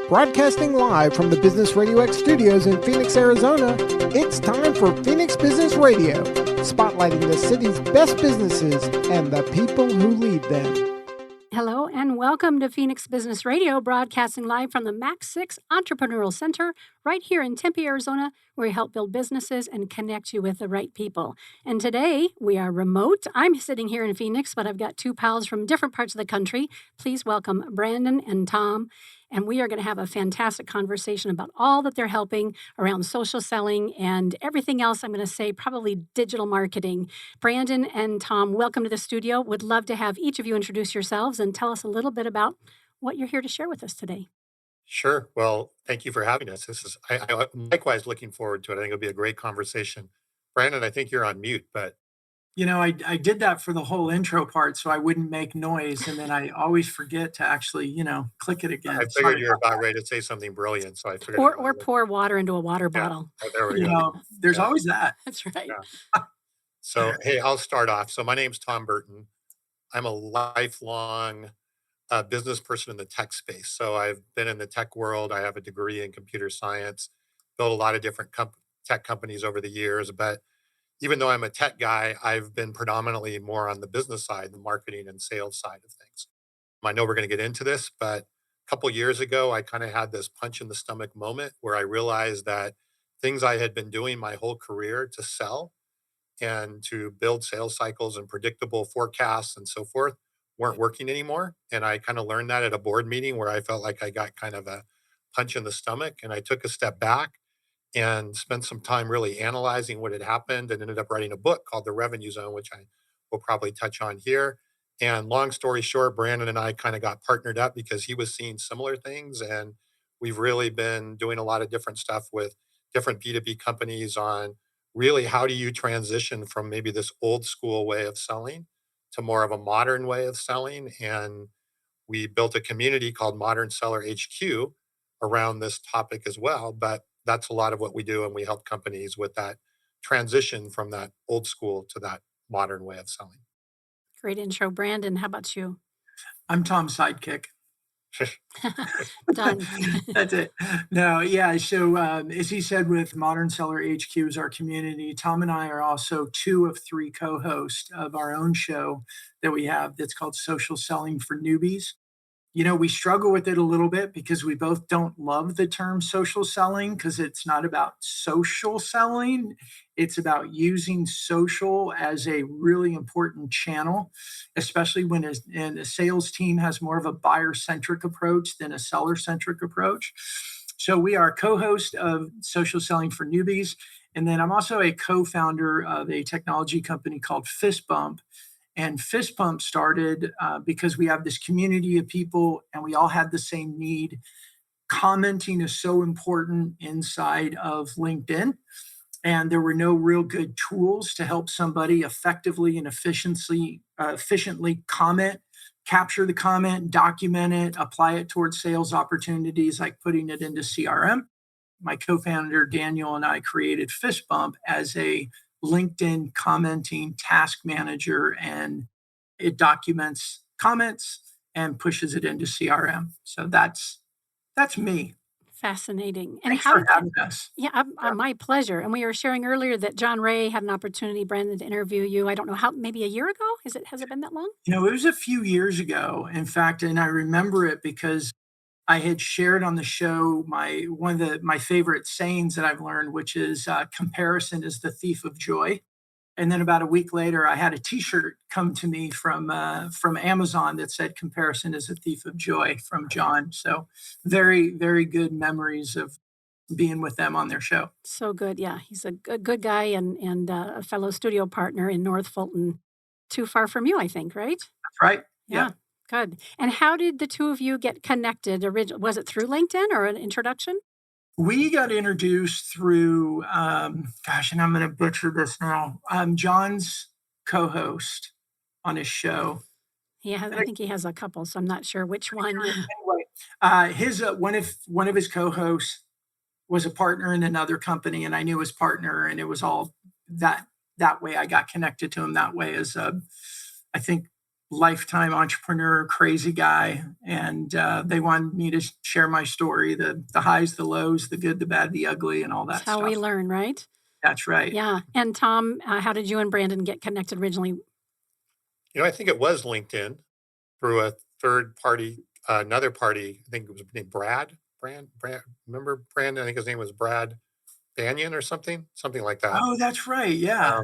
Broadcasting live from the Business RadioX studios in Phoenix, Arizona, it's time for Phoenix Business Radio, spotlighting the city's best businesses and the people who lead them. Hello and welcome to Phoenix Business Radio, broadcasting live from the Max 6 Entrepreneurial Center right here in Tempe, Arizona, where we help build businesses and connect you with the right people. And today we are remote. I'm sitting here in Phoenix, but I've got two pals from different parts of the country. Please welcome Brandon and Tom. And we are going to have a fantastic conversation about all that they're helping around social selling and everything else. I'm going to say probably digital marketing. Brandon and Tom, welcome to the studio. Would love to have each of you introduce yourselves and tell us a little bit about what you're here to share with us today. Sure. Well, thank you for having us. I'm likewise looking forward to it. I think it'll be a great conversation. Brandon, I think you're on mute, but I did that for the whole intro part so I wouldn't make noise. And then I always forget to actually, click it again. I figured you were about ready to say something brilliant. So I figured. Or pour water into a water bottle. Oh, there we go. There's always that. That's right. Yeah. So, hey, I'll start off. So my name's Tom Burton. I'm a lifelong business person in the tech space. So I've been in the tech world. I have a degree in computer science, built a lot of different tech companies over the years. But even though I'm a tech guy, I've been predominantly more on the business side, the marketing and sales side of things. I know we're going to get into this, but a couple of years ago, I kind of had this punch in the stomach moment where I realized that things I had been doing my whole career to sell and to build sales cycles and predictable forecasts and so forth weren't working anymore. And I kind of learned that at a board meeting where I felt like I got kind of a punch in the stomach. And I took a step back and spent some time really analyzing what had happened and ended up writing a book called The Revenue Zone, which I will probably touch on here. And long story short, Brandon and I kind of got partnered up because he was seeing similar things. And we've really been doing a lot of different stuff with different B2B companies on really how do you transition from maybe this old school way of selling to more of a modern way of selling. And we built a community called Modern Seller HQ around this topic as well. But that's a lot of what we do. And we help companies with that transition from that old school to that modern way of selling. Great intro. Brandon, how about you? I'm Tom's sidekick. Done. That's it. No, yeah. So as he said, with Modern Seller HQ is our community. Tom and I are also two of three co-hosts of our own show that we have that's called Social Selling for Newbies. We struggle with it a little bit because we both don't love the term social selling because it's not about social selling. It's about using social as a really important channel, especially when a sales team has more of a buyer-centric approach than a seller-centric approach. So we are co-host of Social Selling for Newbies. And then I'm also a co-founder of a technology company called Fist Bump. And Fist Pump started because we have this community of people and we all had the same need. Commenting is so important inside of LinkedIn. And there were no real good tools to help somebody effectively and efficiently comment, capture the comment, document it, apply it towards sales opportunities, like putting it into CRM. My co-founder, Daniel, and I created Fist Bump as a LinkedIn commenting task manager, and it documents comments and pushes it into CRM. So that's me. Fascinating. And Thanks for having us. Yeah, my pleasure. And we were sharing earlier that John Ray had an opportunity, Brandon, to interview you. I don't know how, maybe a year ago? Has it been that long? It was a few years ago, in fact, and I remember it because I had shared on the show one of my favorite sayings that I've learned, which is comparison is the thief of joy. And then about a week later, I had a T-shirt come to me from Amazon that said "Comparison is a thief of joy" from John. So very, very good memories of being with them on their show. So good, yeah. He's a good guy and a fellow studio partner in North Fulton, too far from you, I think, right? That's right. Yeah. Good. And how did the two of you get connected? Was it through LinkedIn or an introduction? We got introduced through, and I'm going to butcher this now, John's co-host on his show. I think he has a couple, so I'm not sure which one. Anyway, his one of his co-hosts was a partner in another company, and I knew his partner, and it was all that way. I got connected to him that way as I think lifetime entrepreneur, crazy guy. And they wanted me to share my story, the highs, the lows, the good, the bad, the ugly, and all That's that how we stuff. learn, right? That's right. Yeah. And Tom, how did you and Brandon get connected originally? I think it was LinkedIn through a third party, another party. I think it was named Brand. Remember Brandon? I think his name was Brad Banyan or something like that. Oh, that's right. Yeah.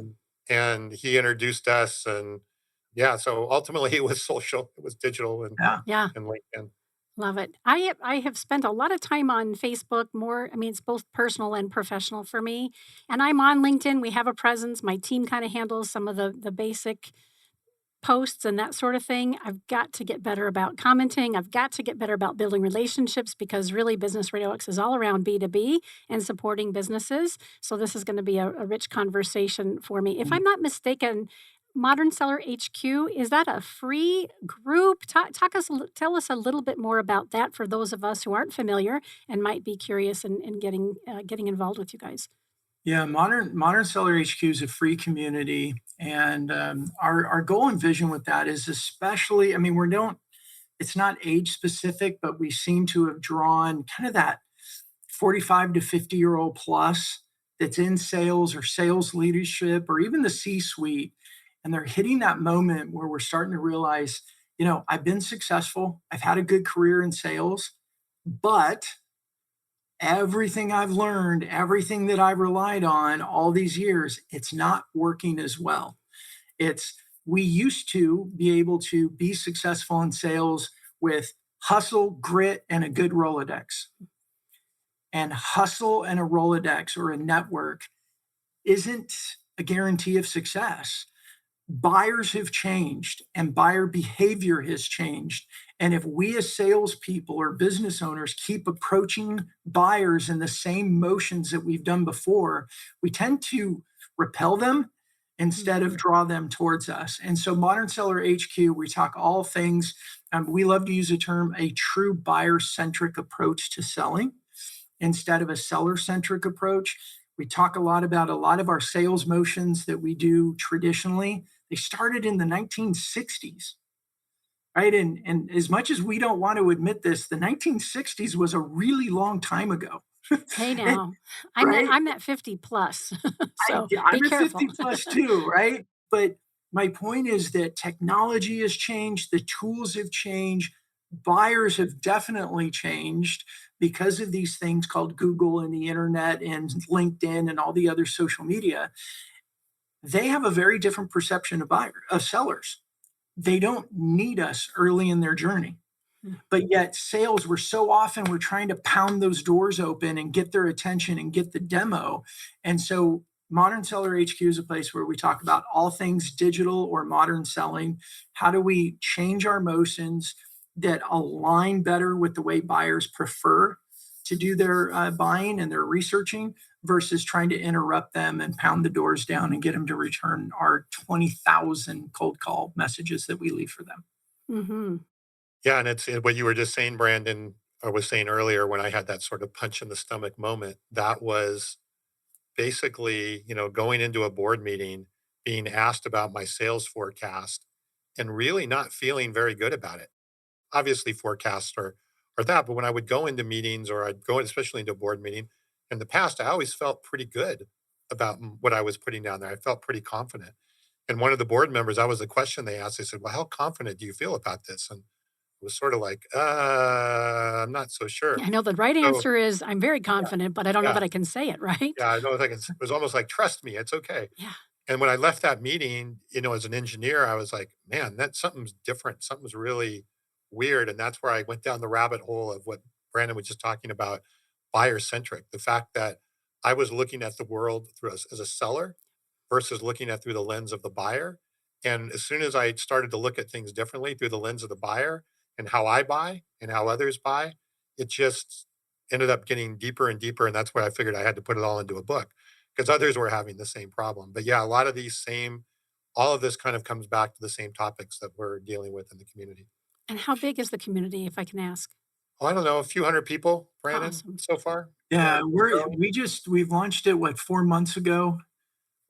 And he introduced us, and yeah, so ultimately it was social, it was digital, Yeah. Yeah. and LinkedIn. Love it. I have spent a lot of time on Facebook more. I mean, it's both personal and professional for me. And I'm on LinkedIn. We have a presence. My team kind of handles some of the basic posts and that sort of thing. I've got to get better about commenting. I've got to get better about building relationships because really Business Radio X is all around B2B and supporting businesses. So this is going to be a rich conversation for me. If I'm not mistaken, Modern Seller HQ, is that a free group? Tell us a little bit more about that for those of us who aren't familiar and might be curious in getting involved with you guys. Yeah, Modern Seller HQ is a free community, and our goal and vision with that is especially. I mean, we don't. It's not age specific, but we seem to have drawn kind of that 45 to 50-year-old plus that's in sales or sales leadership or even the C-suite, and they're hitting that moment where we're starting to realize, I've been successful, I've had a good career in sales, but everything I've learned, everything that I've relied on all these years, it's not working as well. We used to be able to be successful in sales with hustle, grit, and a good Rolodex. And hustle and a Rolodex or a network isn't a guarantee of success. Buyers have changed and buyer behavior has changed. And if we as salespeople or business owners keep approaching buyers in the same motions that we've done before, we tend to repel them instead of draw them towards us. And so Modern Seller HQ, we talk all things, we love to use the term a true buyer-centric approach to selling instead of a seller-centric approach. We talk a lot about a lot of our sales motions that we do traditionally. They started in the 1960s, right? And as much as we don't want to admit this, the 1960s was a really long time ago. Hey now, Right? I'm at 50 plus, so I'm be at careful. 50 plus too, right? But my point is that technology has changed, the tools have changed, buyers have definitely changed because of these things called Google and the internet and LinkedIn and all the other social media. They have a very different perception of sellers. They don't need us early in their journey. But yet sales, we're trying to pound those doors open and get their attention and get the demo. And so Modern Seller HQ is a place where we talk about all things digital or modern selling. How do we change our motions that align better with the way buyers prefer to do their buying and their researching versus trying to interrupt them and pound the doors down and get them to return our 20,000 cold call messages that we leave for them. Mm-hmm. Yeah, and it's what you were just saying, Brandon, or was saying earlier when I had that sort of punch in the stomach moment. That was basically, going into a board meeting, being asked about my sales forecast, and really not feeling very good about it. Obviously, forecasts are that, but when I would go into meetings or I'd go, especially into a board meeting, in the past, I always felt pretty good about what I was putting down there. I felt pretty confident. And one of the board members, that was the question they asked. They said, "Well, how confident do you feel about this?" And it was sort of like, I'm not so sure. I know the right So answer is I'm very confident, but I don't know yeah, that I can say it, right? yeah, I don't think it was almost like, trust me, it's okay. Yeah. And when I left that meeting, as an engineer, I was like, man, that something's different. Something's really weird. And that's where I went down the rabbit hole of what Brandon was just talking about, buyer centric. The fact that I was looking at the world through as a seller versus looking at through the lens of the buyer. And as soon as I started to look at things differently through the lens of the buyer and how I buy and how others buy, it just ended up getting deeper and deeper. And that's why I figured I had to put it all into a book because others were having the same problem. But yeah, a lot of all of this kind of comes back to the same topics that we're dealing with in the community. And how big is the community, if I can ask? Oh, I don't know, a few hundred people, Brandon, Awesome. so far. Yeah, Growing. we've launched it 4 months ago.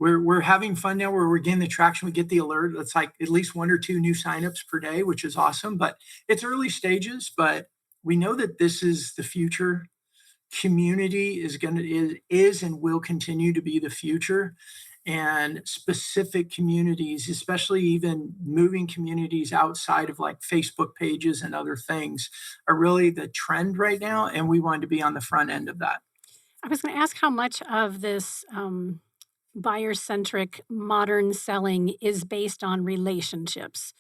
we're having fun now where we're getting the traction. We get the alert. It's like at least 1 or 2 new signups per day, which is awesome. But it's early stages. But we know that this is the future. Community is and will continue to be the future. And specific communities, especially even moving communities outside of like Facebook pages and other things, are really the trend right now. And we want to be on the front end of that. I was going to ask how much of this buyer centric modern selling is based on relationships.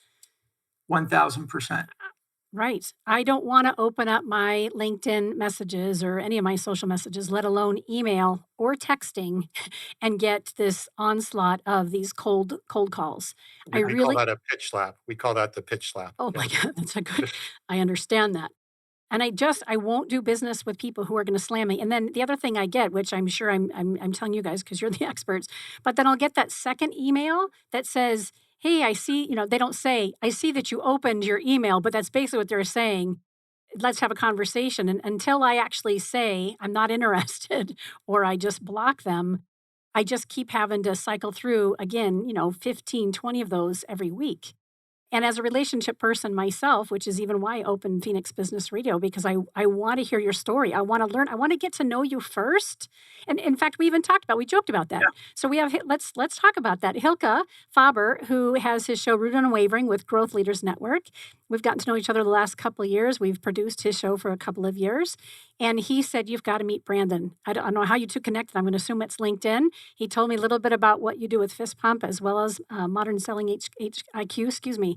1000%. Right. I don't want to open up my LinkedIn messages or any of my social messages, let alone email or texting, and get this onslaught of these cold calls. I We call really, that a pitch slap. We call that the pitch slap. oh Yeah. my God, that's a good, I understand that. And I won't do business with people who are going to slam me. And then the other thing I get, which I'm sure I'm telling you guys because you're the experts, but then I'll get that second email that says, "Hey, I see." They don't say, "I see that you opened your email," but that's basically what they're saying. Let's have a conversation. And until I actually say I'm not interested or I just block them, I just keep having to cycle through again, 15, 20 of those every week. And as a relationship person myself, which is even why I opened Phoenix Business Radio, because I want to hear your story. I want to learn. I want to get to know you first. And in fact, we joked about that. Yeah. So let's talk about that. Hilke Faber, who has his show Root and Unwavering with Growth Leaders Network. We've gotten to know each other the last couple of years. We've produced his show for a couple of years. And he said, you've got to meet Brandon. I don't know how you two connected. I'm going to assume it's LinkedIn. He told me a little bit about what you do with Fist Pump as well as Modern Selling HIQ, excuse me.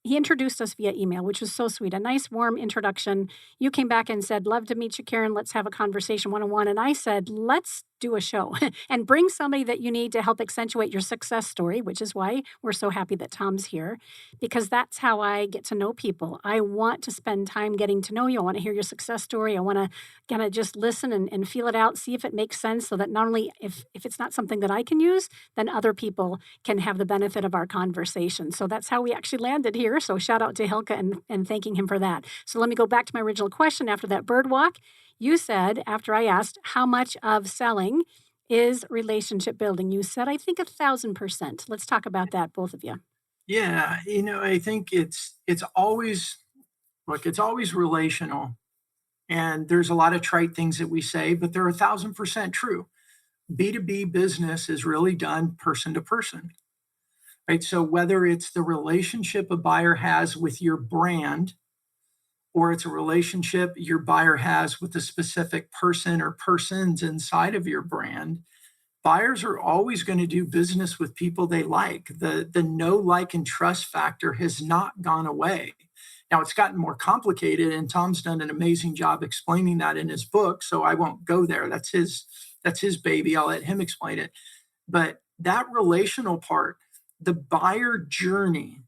He introduced us via email, which was so sweet. A nice, warm introduction. You came back and said, love to meet you, Karen. Let's have a conversation one-on-one. And I said, let's do a show and bring somebody that you need to help accentuate your success story, which is why we're so happy that Tom's here, because that's how I get to know people. I want to spend time getting to know you. I want to hear your success story. I want to kind of just listen and feel it out, see if it makes sense so that not only if it's not something that I can use, then other people can have the benefit of our conversation. So that's how we actually landed here. So shout out to Hilke and thanking him for that. So let me go back to my original question after that bird walk. You said, after I asked how much of selling is relationship building, you said, I think 1,000%. Let's talk about that, both of you. Yeah. I think it's always, look, it's always relational. And there's a lot of trite things that we say, but they're 1,000% true. B2B business is really done person to person, right? So whether it's the relationship a buyer has with your brand, or it's a relationship your buyer has with a specific person or persons inside of your brand, buyers are always going to do business with people they like. The know, like, and trust factor has not gone away. Now it's gotten more complicated, and Tom's done an amazing job explaining that in his book. So I won't go there. That's his baby. I'll let him explain it. But that relational part, the buyer journey,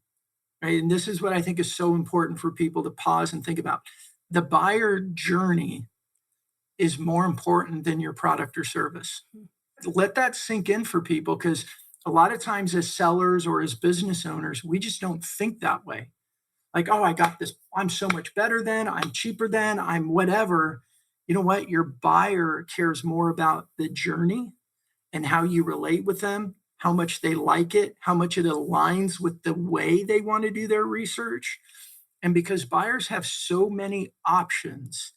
right? And this is what I think is so important for people to pause and think about. The buyer journey is more important than your product or service. Let that sink in for people, because a lot of times as sellers or as business owners, we just don't think that way. Like, oh, I got this. I'm so much better than, I'm cheaper than, I'm whatever. You know what? Your buyer cares more about the journey and how you relate with them, how much they like it, how much it aligns with the way they want to do their research. And because buyers have so many options,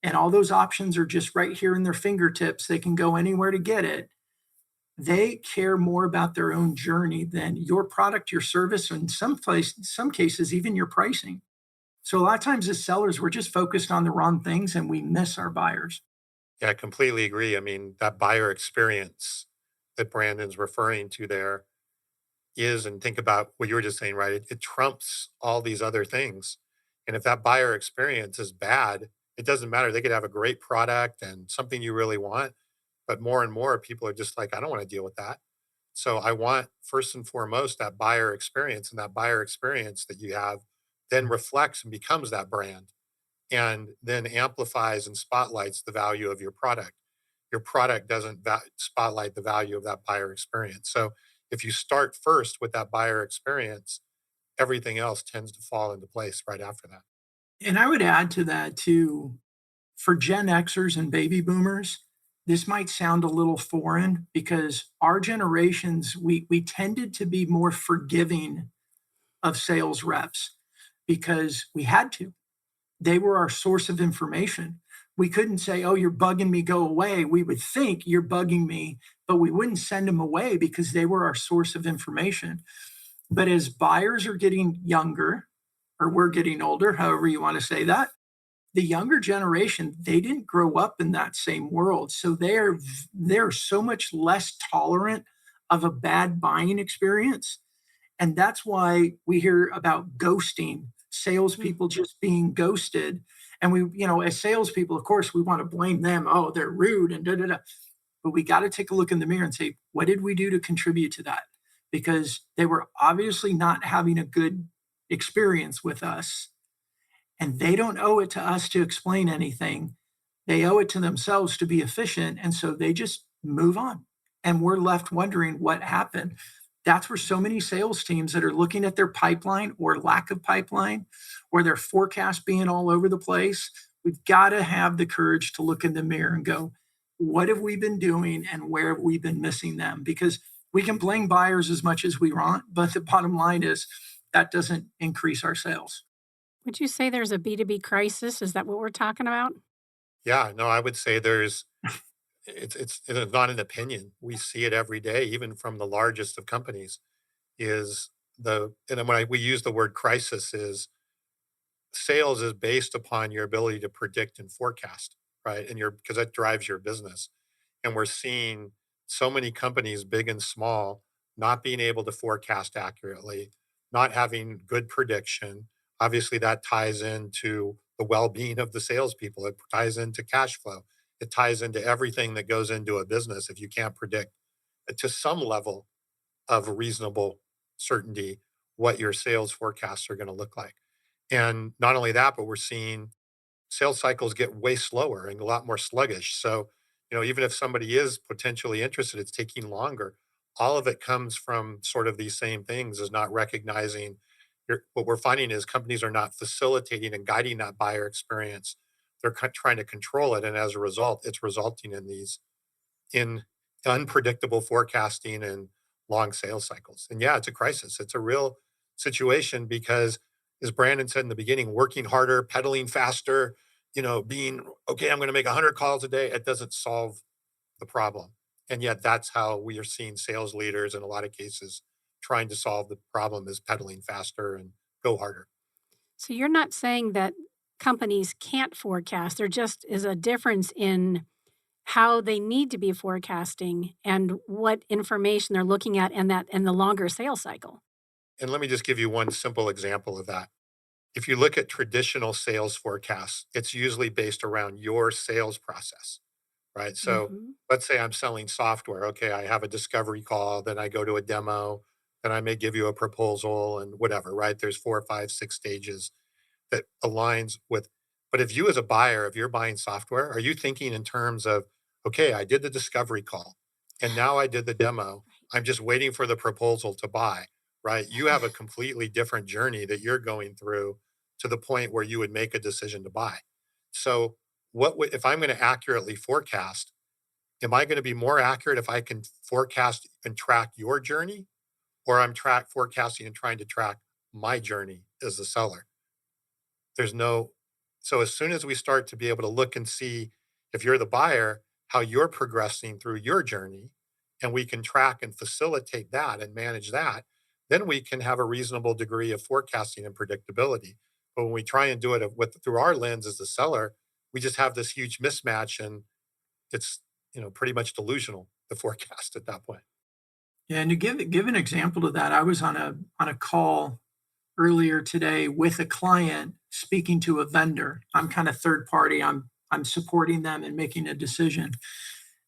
and all those options are just right here in their fingertips, they can go anywhere to get it. They care more about their own journey than your product, your service, and some cases, even your pricing. So a lot of times as sellers, we're just focused on the wrong things and we miss our buyers. Yeah, I completely agree. I mean, that buyer experience that Brandon's referring to there is, and think about what you were just saying, right? It trumps all these other things. And if that buyer experience is bad, it doesn't matter. They could have a great product and something you really want, but more and more people are just like, I don't want to deal with that. So I want, first and foremost, that buyer experience, and that buyer experience that you have then reflects and becomes that brand, and then amplifies and spotlights the value of your product. Your product doesn't spotlight the value of that buyer experience. So if you start first with that buyer experience, everything else tends to fall into place right after that. And I would add to that too, for Gen Xers and baby boomers, this might sound a little foreign because our generations, we tended to be more forgiving of sales reps because we had to. They were our source of information. We couldn't say, oh, you're bugging me, go away. We would think you're bugging me, but we wouldn't send them away because they were our source of information. But as buyers are getting younger, or we're getting older, however you want to say that, the younger generation, they didn't grow up in that same world. So they're so much less tolerant of a bad buying experience. And that's why we hear about ghosting, salespeople just being ghosted. And we, as salespeople, of course, we want to blame them. Oh, they're rude and da da da. But we got to take a look in the mirror and say, what did we do to contribute to that? Because they were obviously not having a good experience with us. And they don't owe it to us to explain anything. They owe it to themselves to be efficient. And so they just move on. And we're left wondering what happened. That's where so many sales teams that are looking at their pipeline or lack of pipeline or their forecast being all over the place, we've got to have the courage to look in the mirror and go, what have we been doing and where have we been missing them? Because we can blame buyers as much as we want, but the bottom line is that doesn't increase our sales. Would you say there's a B2B crisis? Is that what we're talking about? Yeah, no, I would say it's not an opinion. We see it every day, even from the largest of companies. And when we use the word crisis, is sales is based upon your ability to predict and forecast, right? Because that drives your business. And we're seeing so many companies, big and small, not being able to forecast accurately, not having good prediction. Obviously, that ties into the well-being of the salespeople. It ties into cash flow. It ties into everything that goes into a business if you can't predict to some level of reasonable certainty what your sales forecasts are going to look like. And not only that, but we're seeing sales cycles get way slower and a lot more sluggish. So, even if somebody is potentially interested, it's taking longer. All of it comes from sort of these same things, is not recognizing what we're finding is companies are not facilitating and guiding that buyer experience. They're trying to control it. And as a result, it's resulting in unpredictable forecasting and long sales cycles. And yeah, it's a crisis. It's a real situation because, as Brandon said in the beginning, working harder, pedaling faster, being okay, I'm going to make 100 calls a day, it doesn't solve the problem. And yet that's how we are seeing sales leaders in a lot of cases trying to solve the problem, is pedaling faster and go harder. So you're not saying that companies can't forecast. There just is a difference in how they need to be forecasting and what information they're looking at and the longer sales cycle. And let me just give you one simple example of that. If you look at traditional sales forecasts, it's usually based around your sales process, right? So Mhm. let's say I'm selling software. Okay, I have a discovery call, then I go to a demo, then I may give you a proposal and whatever, right? There's 4, 5, 6 stages that aligns with. But if you as a buyer, if you're buying software, are you thinking in terms of, okay, I did the discovery call and now I did the demo. I'm just waiting for the proposal to buy, right? You have a completely different journey that you're going through to the point where you would make a decision to buy. So if I'm going to accurately forecast, am I going to be more accurate if I can forecast and track your journey, or I'm forecasting and trying to track my journey as the seller? There's no So as soon as we start to be able to look and see, if you're the buyer, how you're progressing through your journey, and we can track and facilitate that and manage that, then we can have a reasonable degree of forecasting and predictability. But when we try and do it through our lens as the seller, we just have this huge mismatch, and it's pretty much delusional, the forecast at that point. Yeah, and to give an example to that, I was on a call earlier today with a client speaking to a vendor. I'm kind of third party. I'm supporting them and making a decision.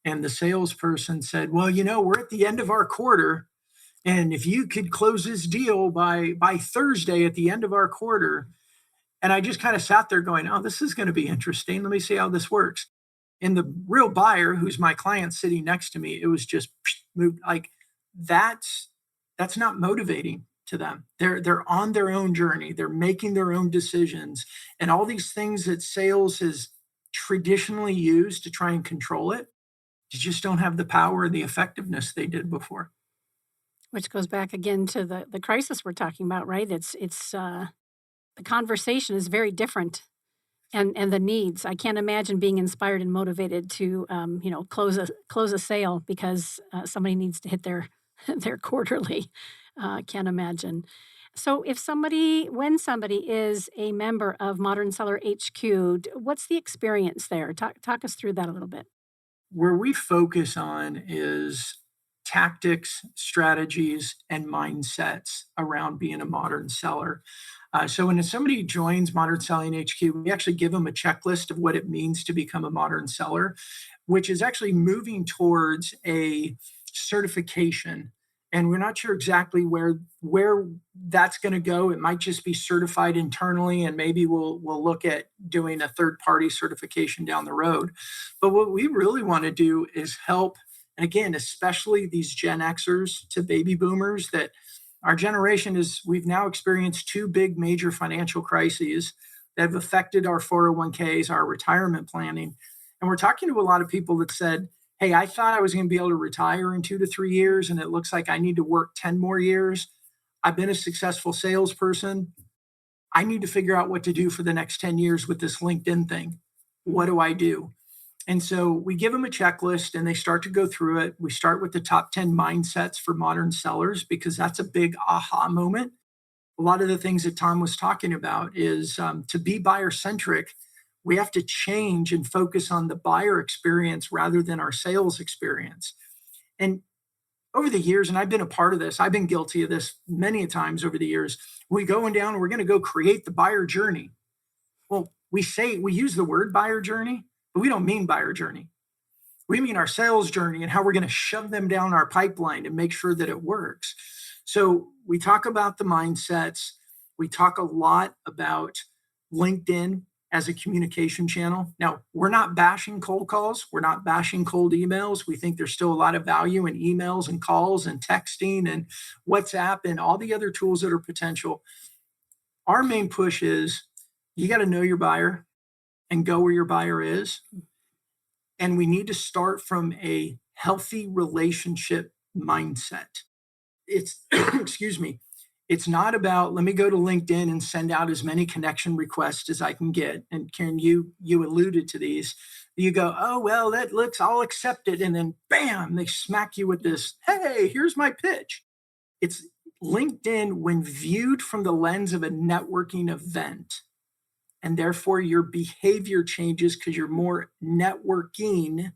And the salesperson said, "Well, we're at the end of our quarter, and if you could close this deal by Thursday at the end of our quarter." And I just kind of sat there going, "Oh, this is going to be interesting. Let me see how this works." And the real buyer, who's my client sitting next to me, it was just moved like that's not motivating to them. They're on their own journey. They're making their own decisions, and all these things that sales has traditionally used to try and control it, you just don't have the power or the effectiveness they did before. Which goes back again to the crisis we're talking about, right? It's the conversation is very different, and the needs. I can't imagine being inspired and motivated to, close a sale because somebody needs to hit their their quarterly. Can't imagine. So, when somebody is a member of Modern Seller HQ, what's the experience there? Talk us through that a little bit. Where we focus on is tactics, strategies, and mindsets around being a modern seller. So when somebody joins Modern Selling HQ, we actually give them a checklist of what it means to become a modern seller, which is actually moving towards a certification. And we're not sure exactly where that's going to go. It might just be certified internally, and maybe we'll look at doing a third party certification down the road. But what we really want to do is help, and again, especially these Gen Xers to baby boomers, that our generation is, we've now experienced two big major financial crises that have affected our 401ks, our retirement planning. And we're talking to a lot of people that said, hey, I thought I was going to be able to retire in 2 to 3 years, and it looks like I need to work 10 more years. I've been a successful salesperson. I need to figure out what to do for the next 10 years with this LinkedIn thing. What do I do? And so we give them a checklist and they start to go through it. We start with the top 10 mindsets for modern sellers because that's a big aha moment. A lot of the things that Tom was talking about is to be buyer centric, we have to change and focus on the buyer experience rather than our sales experience. And over the years, and I've been a part of this, I've been guilty of this many times over the years. We going down and we're going to go create the buyer journey. Well, we use the word buyer journey, but we don't mean buyer journey. We mean our sales journey and how we're going to shove them down our pipeline and make sure that it works. So we talk about the mindsets. We talk a lot about LinkedIn as a communication channel. Now, we're not bashing cold calls. We're not bashing cold emails. We think there's still a lot of value in emails and calls and texting and WhatsApp and all the other tools that are potential. Our main push is you got to know your buyer and go where your buyer is. And we need to start from a healthy relationship mindset. It's, excuse me, it's not about, let me go to LinkedIn and send out as many connection requests as I can get. And Karen, you alluded to these. You go, oh, well, that looks, I'll accept it. And then bam, they smack you with this, hey, here's my pitch. It's LinkedIn when viewed from the lens of a networking event. And therefore your behavior changes because you're more networking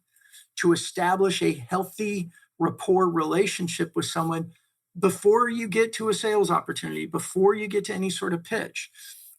to establish a healthy rapport relationship with someone before you get to a sales opportunity, before you get to any sort of pitch.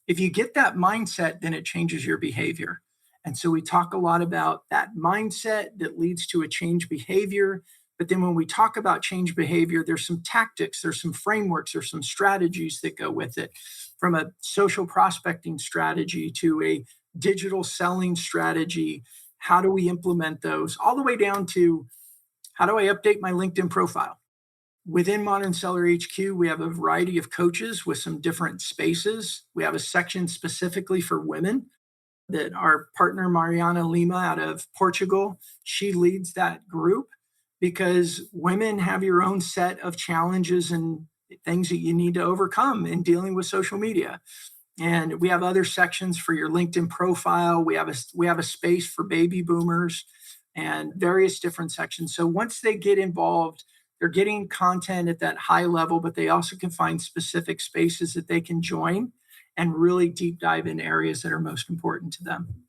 If you get that mindset, then it changes your behavior. And so we talk a lot about that mindset that leads to a change behavior. But then when we talk about change behavior, there's some tactics, there's some frameworks, there's some strategies that go with it, from a social prospecting strategy to a digital selling strategy. How do we implement those? All the way down to how do I update my LinkedIn profile? Within Modern Seller HQ, we have a variety of coaches with some different spaces. We have a section specifically for women that our partner, Mariana Lima out of Portugal, she leads that group because women have your own set of challenges and things that you need to overcome in dealing with social media. And we have other sections for your LinkedIn profile. We have a space for baby boomers and various different sections. So once they get involved, they're getting content at that high level, but they also can find specific spaces that they can join and really deep dive in areas that are most important to them.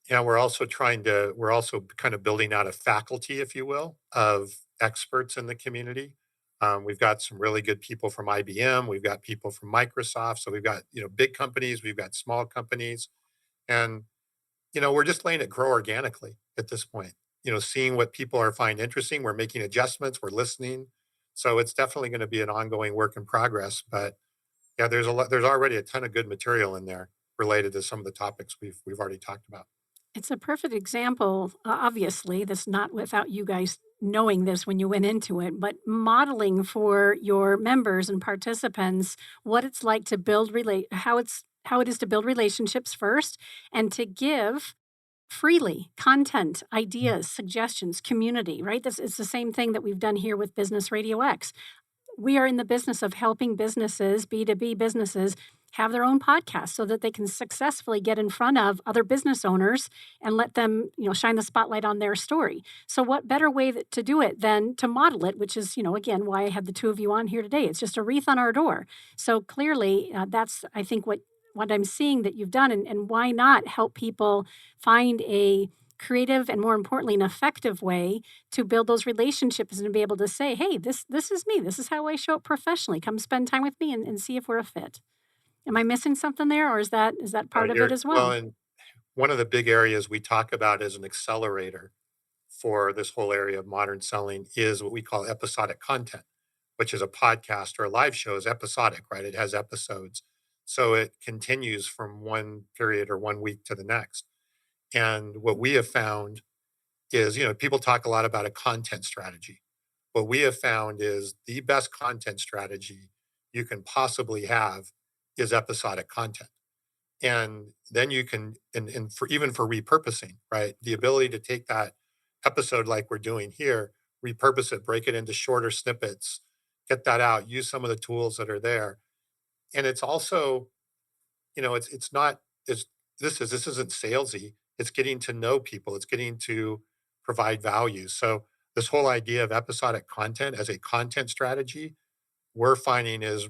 Yeah, we're also kind of building out a faculty, if you will, of experts in the community. We've got some really good people from IBM. We've got people from Microsoft. So we've got, big companies, we've got small companies, and, we're just letting it grow organically at this point, seeing what people are find interesting. We're making adjustments, we're listening. So it's definitely going to be an ongoing work in progress, but yeah, there's already a ton of good material in there related to some of the topics we've already talked about. It's a perfect example, obviously, that's not without you guys knowing this when you went into it, but modeling for your members and participants what it's like to build how it is to build relationships first and to give freely content, ideas, suggestions, community, right? This is the same thing that we've done here with Business Radio X. We are in the business of helping businesses, B2B businesses, have their own podcast so that they can successfully get in front of other business owners and let them, shine the spotlight on their story. So what better way to do it than to model it, which is, again, why I had the two of you on here today. It's just a wreath on our door. So clearly, that's, I think, what I'm seeing that you've done, and why not help people find a creative and, more importantly, an effective way to build those relationships and to be able to say, hey, this is me. This is how I show up professionally. Come spend time with me and see if we're a fit. Am I missing something there, or is that part of it as well? Well, and one of the big areas we talk about as an accelerator for this whole area of modern selling is what we call episodic content, which is a podcast or a live show is episodic, right? It has episodes. So it continues from one period or 1 week to the next. And what we have found is, people talk a lot about a content strategy. What we have found is the best content strategy you can possibly have is episodic content. And then you can, and for even for repurposing, right? The ability to take that episode like we're doing here, repurpose it, break it into shorter snippets, get that out, use some of the tools that are there. And it's also, it's not, this isn't salesy. It's getting to know people. It's getting to provide value. So this whole idea of episodic content as a content strategy, we're finding is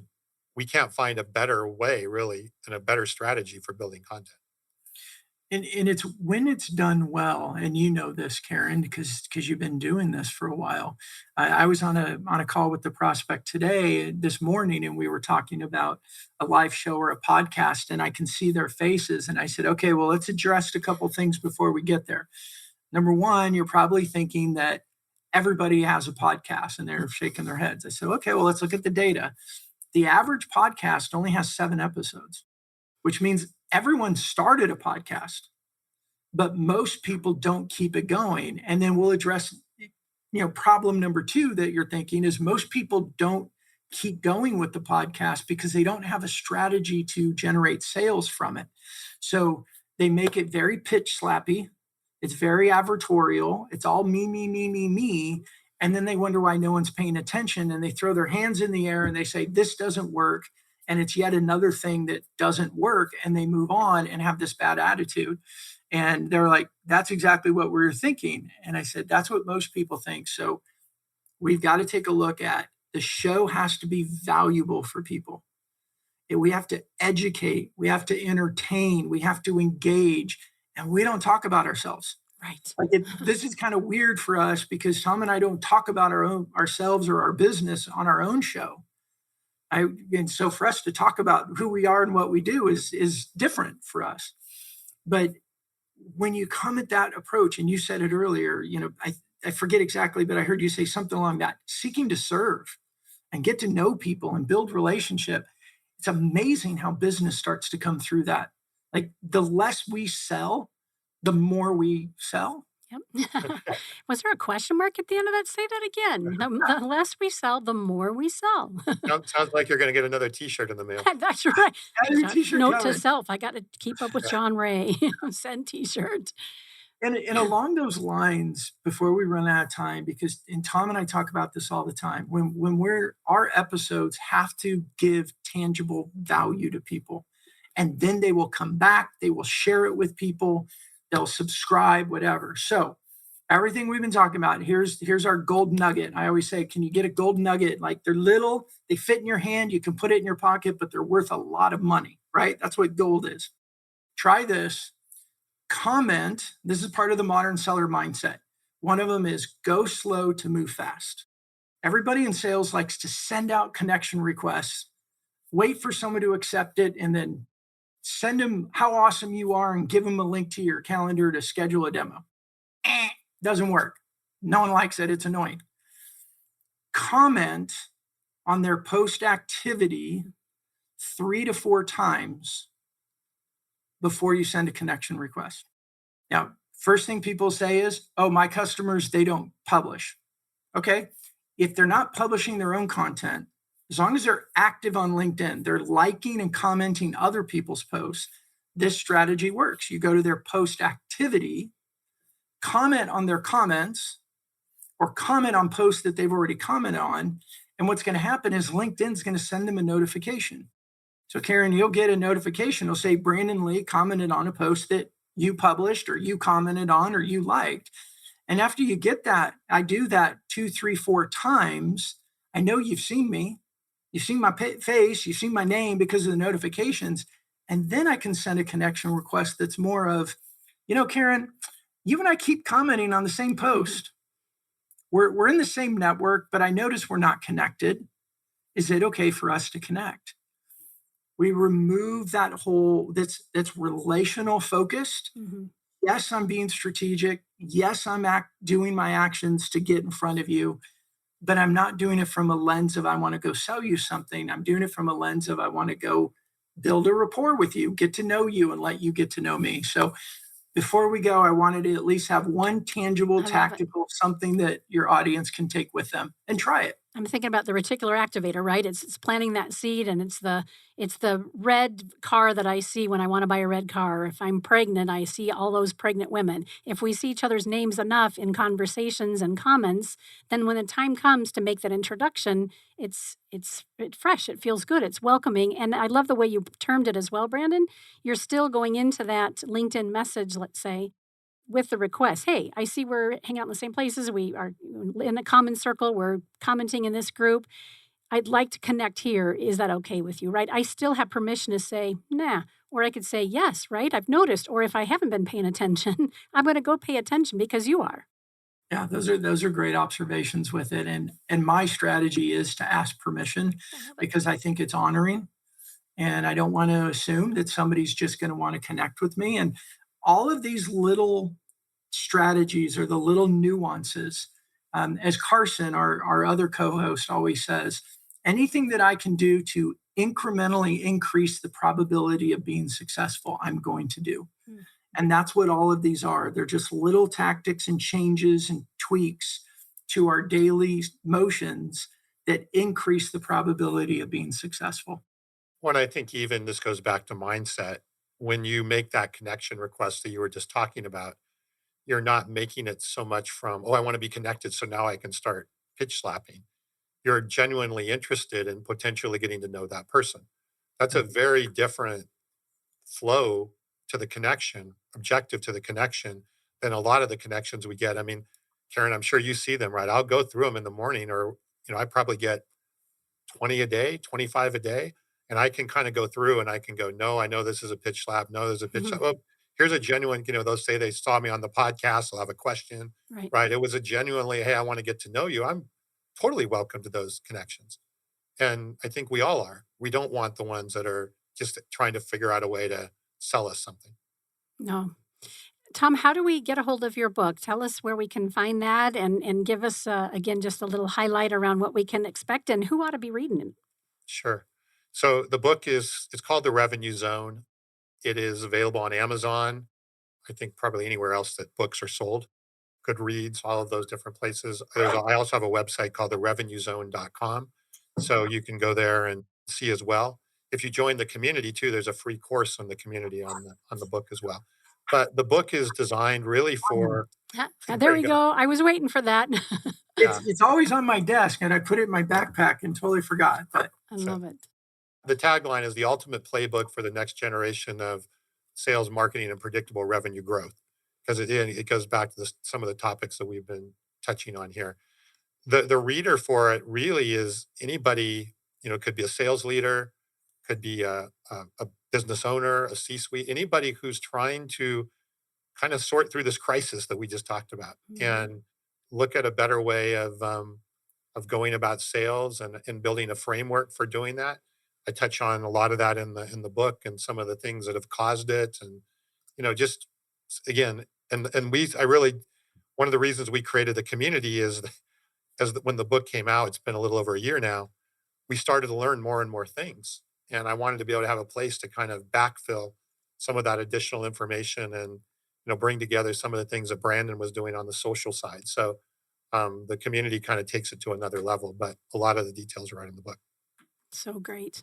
we can't find a better way really and a better strategy for building content. And it's when it's done well, and you know this, Karen, because you've been doing this for a while. I was on a call with the prospect this morning, and we were talking about a live show or a podcast, and I can see their faces. And I said, okay, well, let's address a couple things before we get there. Number one, you're probably thinking that everybody has a podcast, and they're shaking their heads. I said, okay, well, let's look at the data. The average podcast only has 7 episodes, which means everyone started a podcast, but most people don't keep it going. And then we'll address, problem number 2 that you're thinking is most people don't keep going with the podcast because they don't have a strategy to generate sales from it. So they make it very pitch slappy. It's very advertorial. It's all me, me, me, me, me. And then they wonder why no one's paying attention, and they throw their hands in the air and they say, this doesn't work. And it's yet another thing that doesn't work. And they move on and have this bad attitude. And they're like, that's exactly what we were thinking. And I said, that's what most people think. So we've got to take a look at the show has to be valuable for people. We have to educate. We have to entertain. We have to engage. And we don't talk about ourselves. Right. This is kind of weird for us because Tom and I don't talk about ourselves or our business on our own show. And so for us to talk about who we are and what we do is different for us. But when you come at that approach, and you said it earlier, I forget exactly, but I heard you say something along that, seeking to serve and get to know people and build relationship. It's amazing how business starts to come through that. Like the less we sell, the more we sell. Yep. Was there a question mark at the end of that? Say that again. The less we sell, the more we sell. Sounds like you're going to get another T-shirt in the mail. That's right. Note to coming. self, I got to keep up with John Ray. Send T-shirt. And along those lines, before we run out of time, and Tom and I talk about this all the time, when our episodes have to give tangible value to people, and then they will come back, they will share it with people, they'll subscribe, whatever. So everything we've been talking about, here's our gold nugget. I always say, can you get a gold nugget? Like they're little, they fit in your hand, you can put it in your pocket, but they're worth a lot of money, right? That's what gold is. Try this. Comment. This is part of the modern seller mindset. One of them is go slow to move fast. Everybody in sales likes to send out connection requests, wait for someone to accept it, and then send them how awesome you are and give them a link to your calendar to schedule a demo. Doesn't work. No one likes it. It's annoying. Comment on their post activity 3 to 4 times before you send a connection request. Now, first thing people say is, oh, my customers, they don't publish. Okay. If they're not publishing their own content, as long as they're active on LinkedIn, they're liking and commenting other people's posts, this strategy works. You go to their post activity activity, comment on their comments, or comment on posts that they've already commented on. And what's going to happen is LinkedIn's going to send them a notification. So Karen, you'll get a notification. It'll say Brandon Lee commented on a post that you published or you commented on or you liked. And after you get that, I do that 2, 3, 4 times. I know you've seen me. You've seen my face. You've seen my name because of the notifications. And then I can send a connection request that's more of, Karen, you and I keep commenting on the same post. We're in the same network, but I notice we're not connected. Is it okay for us to connect? We remove that whole, that's relational focused. Mm-hmm. Yes, I'm being strategic. Yes, I'm doing my actions to get in front of you, but I'm not doing it from a lens of I want to go sell you something. I'm doing it from a lens of I want to go build a rapport with you, get to know you, and let you get to know me. So before we go, I wanted to at least have one tangible, tactical, something that your audience can take with them and try it. I'm thinking about the reticular activator, right? It's planting that seed, and it's the red car that I see when I want to buy a red car. If I'm pregnant, I see all those pregnant women. If we see each other's names enough in conversations and comments, then when the time comes to make that introduction, it's fresh. It feels good. It's welcoming. And I love the way you termed it as well, Brandon. You're still going into that LinkedIn message, let's say, with the request, hey, I see we're hanging out in the same places. We are in a common circle. We're commenting in this group. I'd like to connect here. Is that okay with you, right? I still have permission to say, nah, or I could say, yes, right? I've noticed. Or if I haven't been paying attention, I'm going to go pay attention because you are. Yeah, those are great observations with it. And my strategy is to ask permission because I think it's honoring. And I don't want to assume that somebody's just going to want to connect with me. And all of these little strategies or the little nuances, as Carson, our other co-host, always says, anything that I can do to incrementally increase the probability of being successful, I'm going to do. Mm-hmm. And that's what all of these are. They're just little tactics and changes and tweaks to our daily motions that increase the probability of being successful. Well, I think even this goes back to mindset. When you make that connection request that you were just talking about, you're not making it so much from, oh, I want to be connected, so now I can start pitch slapping. You're genuinely interested in potentially getting to know that person. That's a very different flow to the connection, objective to the connection, than a lot of the connections we get. I mean, Karen, I'm sure you see them, right? I'll go through them in the morning, or, I probably get 20 a day, 25 a day. And I can kind of go through and I can go, no, I know this is a pitch slap. No, there's a pitch slap. Oh, here's a genuine, they'll say they saw me on the podcast. They'll have a question, right? It was a genuinely, hey, I want to get to know you. I'm totally welcome to those connections. And I think we all are. We don't want the ones that are just trying to figure out a way to sell us something. No. Tom, how do we get a hold of your book? Tell us where we can find that and give us, again, just a little highlight around what we can expect and who ought to be reading it. Sure. So the book it's called The Revenue Zone. It is available on Amazon. I think probably anywhere else that books are sold. Goodreads, all of those different places. I also have a website called therevenuezone.com. So you can go there and see as well. If you join the community too, there's a free course on the community on the book as well. But the book is designed really for... There we go. I was waiting for that. It's always on my desk, and I put it in my backpack and totally forgot. But I love it. The tagline is the ultimate playbook for the next generation of sales, marketing, and predictable revenue growth. Because it goes back to some of the topics that we've been touching on here. The reader for it really is anybody, could be a sales leader, could be a business owner, a C-suite, anybody who's trying to kind of sort through this crisis that we just talked about and look at a better way of going about sales and building a framework for doing that. I touch on a lot of that in the book and some of the things that have caused it, and just again, and one of the reasons we created the community is when the book came out, it's been a little over a year now, we started to learn more and more things, and I wanted to be able to have a place to kind of backfill some of that additional information and bring together some of the things that Brandon was doing on the social side. So the community kind of takes it to another level, but a lot of the details are right in the book. So great.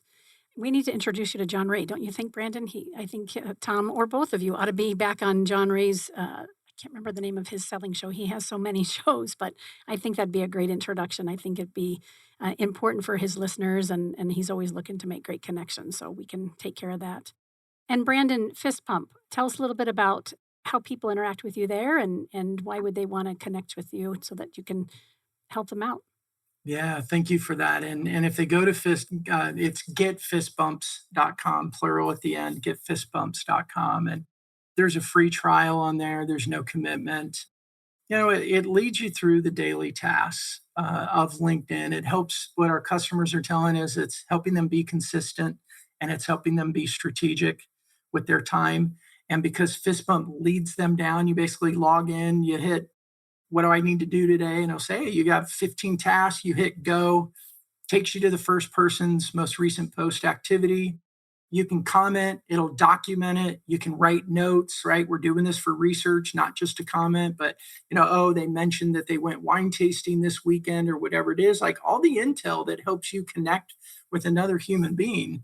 We need to introduce you to John Ray, don't you think, Brandon? I think Tom or both of you ought to be back on John Ray's. I can't remember the name of his selling show. He has so many shows, but I think that'd be a great introduction. I think it'd be important for his listeners, and he's always looking to make great connections, so we can take care of that. And Brandon, Fist Pump, tell us a little bit about how people interact with you there, and why would they want to connect with you so that you can help them out. Yeah, thank you for that. And if they go to it's getfistbumps.com, plural at the end, getfistbumps.com. And there's a free trial on there. There's no commitment. It leads you through the daily tasks of LinkedIn. It helps. What our customers are telling us, it's helping them be consistent, and it's helping them be strategic with their time. And because Fist Bump leads them down, you basically log in, you hit, what do I need to do today? And it'll say, hey, you got 15 tasks, you hit go, takes you to the first person's most recent post activity. You can comment, it'll document it. You can write notes, right? We're doing this for research, not just to comment, but, oh, they mentioned that they went wine tasting this weekend or whatever it is, like all the intel that helps you connect with another human being,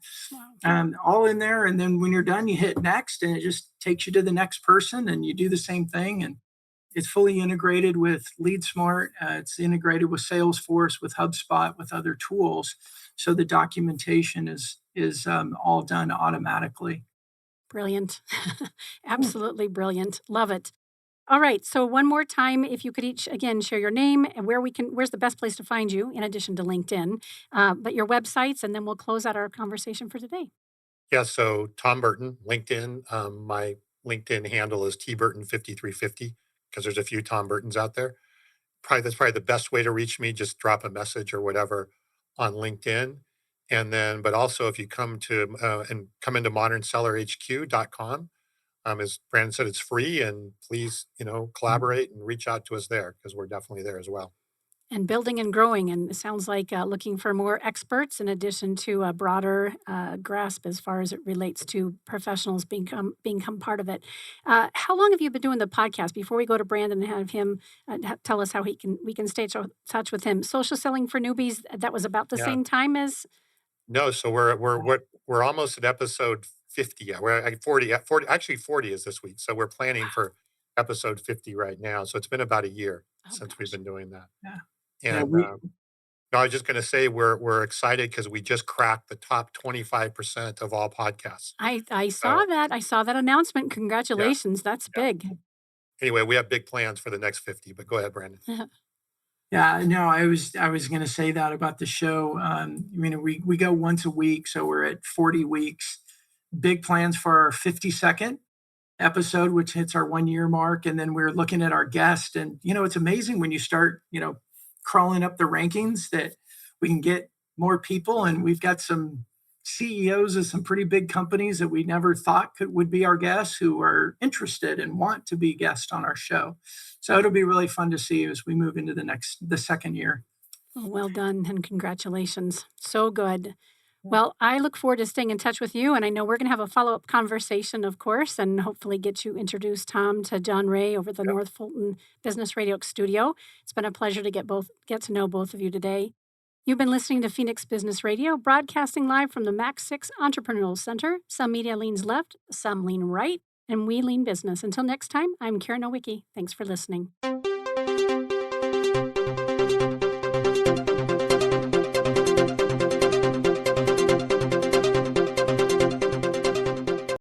all in there. And then when you're done, you hit next, and it just takes you to the next person, and you do the same thing. And it's fully integrated with LeadSmart. It's integrated with Salesforce, with HubSpot, with other tools. So the documentation is all done automatically. Brilliant. Absolutely brilliant. Love it. All right. So one more time, if you could each again share your name and where's the best place to find you in addition to LinkedIn, but your websites, and then we'll close out our conversation for today. Yeah, so Tom Burton, LinkedIn. My LinkedIn handle is tburton5350 because there's a few Tom Burtons out there. That's probably the best way to reach me. Just drop a message or whatever on LinkedIn. And then, but also if you come into modernsellerhq.com, as Brandon said, it's free, and please, collaborate and reach out to us there because we're definitely there as well. And building and growing, and it sounds like looking for more experts in addition to a broader grasp as far as it relates to professionals become part of it. How long have you been doing the podcast? Before we go to Brandon and have him tell us how we can stay in touch with him. Social Selling for Newbies. That was about the Yeah. same time as. No, so we're almost at episode 50. Yeah, we're at 40. At 40, actually 40 is this week. So we're planning for episode 50 right now. So it's been about a year since we've been doing that. Yeah. And no, I was just going to say we're excited because we just cracked the top 25% of all podcasts. I saw that. I saw that announcement. Congratulations. That's big. Anyway, we have big plans for the next 50, but go ahead, Brandon. Yeah, no, I was going to say that about the show. We go once a week, so we're at 40 weeks. Big plans for our 52nd episode, which hits our 1 year mark. And then we're looking at our guest, and, it's amazing when you start, crawling up the rankings that we can get more people. And we've got some CEOs of some pretty big companies that we never thought would be our guests, who are interested and want to be guests on our show. So it'll be really fun to see as we move into the second year. Well done, and congratulations. So good. Well, I look forward to staying in touch with you, and I know we're going to have a follow-up conversation, of course, and hopefully get you introduced, Tom, to John Ray over the North Fulton Business RadioX studio. It's been a pleasure to get to know both of you today. You've been listening to Phoenix Business Radio, broadcasting live from the Max 6 Entrepreneurial Center. Some media leans left, some lean right, and we lean business. Until next time, I'm Karen Nowicki. Thanks for listening.